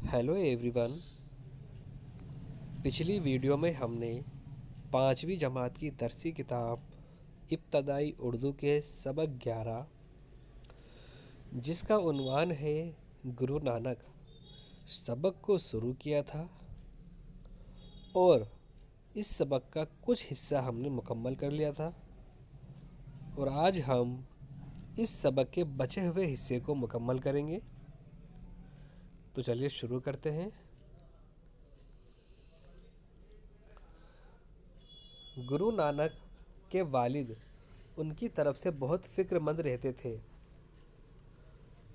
Hello everyone. पिछली video में हमने 5वीं जमात की दरसी किताब इब्तदाई उर्दू के सबक 11 जिसका उन्वान है गुरु नानक सबक को शुरू किया था और इस सबक का कुछ हिस्सा हमने मुकम्मल कर लिया था और आज हम इस सबक के बचे हुए हिस्से को मुकम्मल करेंगे। तो चलिए शुरू करते हैं। गुरु नानक के वालिद उनकी तरफ से बहुत फ़िक्रमंद रहते थे,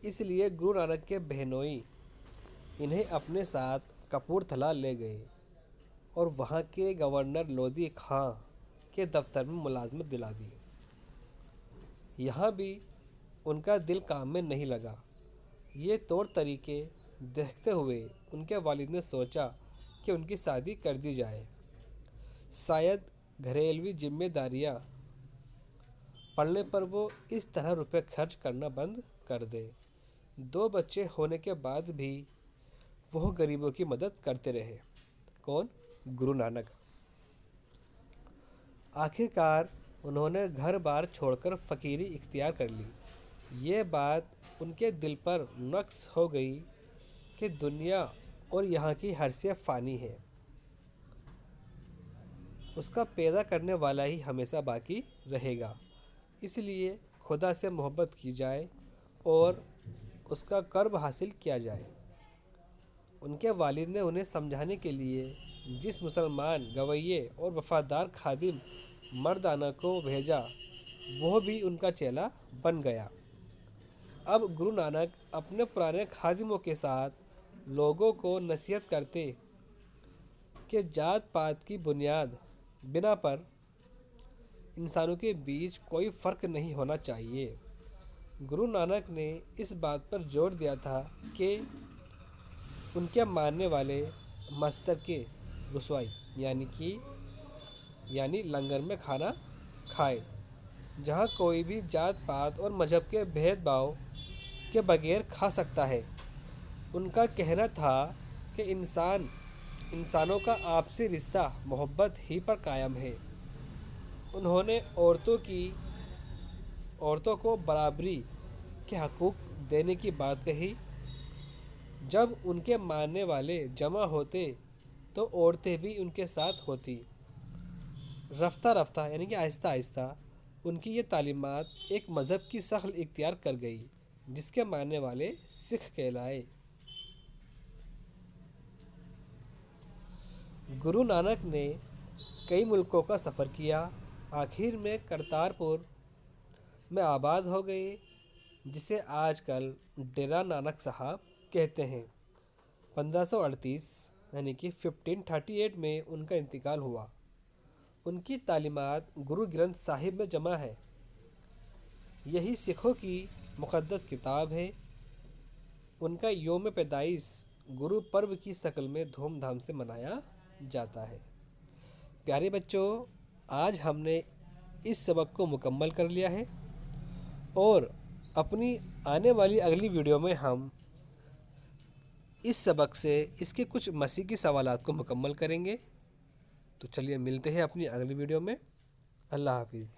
इसलिए गुरु नानक के बहनोई इन्हें अपने साथ कपूरथला ले गए और वहाँ के गवर्नर लोधी खां के दफ्तर में मुलाजमत दिला दी। यहाँ भी उनका दिल काम में नहीं लगा। ये तौर तरीके देखते हुए उनके वालिद ने सोचा कि उनकी शादी कर दी जाए। शायद घरेलवी जिम्मेदारियां पड़ने पर वो इस तरह रुपए खर्च करना बंद कर दे। 2 बच्चे होने के बाद भी वो गरीबों की मदद करते रहे। कौन? गुरु नानक। आखिरकार उन्होंने घर बार छोड़कर फ़कीरी इख्तियार कर ली। ये बात उनके दिल पर नक्श हो गई कि दुनिया और यहाँ की हर्षियत फ़ानी है, उसका पैदा करने वाला ही हमेशा बाकी रहेगा। इसलिए खुदा से मोहब्बत की जाए और उसका कर्ब हासिल किया जाए। उनके वालिद ने उन्हें समझाने के लिए जिस मुसलमान गवैये और वफ़ादार खादिम मर्दाना को भेजा वो भी उनका चेला बन गया। अब गुरु नानक अपने पुराने खादिमों के साथ लोगों को नसीहत करते कि जात पात की बिना पर इंसानों के बीच कोई फ़र्क नहीं होना चाहिए। गुरु नानक ने इस बात पर जोर दिया था कि उनके मानने वाले मस्तर के रुसवाई यानी लंगर में खाना खाए, जहाँ कोई भी जात पात और मज़हब के भेदभाव के बगैर खा सकता है। उनका कहना था कि इंसानों का आपसी रिश्ता मोहब्बत ही पर कायम है। उन्होंने औरतों को बराबरी के हकूक़ देने की बात कही। जब उनके मानने वाले जमा होते तो औरतें भी उनके साथ होती। रफ्ता रफ्ता यानी कि आहिस्ता आहिस्ता उनकी ये तालीमात एक मज़हब की शक्ल इख्तियार कर गई, जिसके मानने वाले सिख कहलाए। गुरु नानक ने कई मुल्कों का सफ़र किया। आखिर में करतारपुर में आबाद हो गए, जिसे आजकल डेरा नानक साहब कहते हैं। 1538 यानी कि 1538 में उनका इंतकाल हुआ। उनकी तालीमात गुरु ग्रंथ साहिब में जमा है। यही सिखों की मुक़द्दस किताब है। उनका योम पैदाइश गुरु पर्व की शक्ल में धूमधाम से मनाया जाता है। प्यारे बच्चों, आज हमने इस सबक को मुकम्मल कर लिया है और अपनी आने वाली अगली वीडियो में हम इस सबक से इसके कुछ मसीही सवालात को मुकम्मल करेंगे। तो चलिए मिलते हैं अपनी अगली वीडियो में। अल्लाह हाफिज़।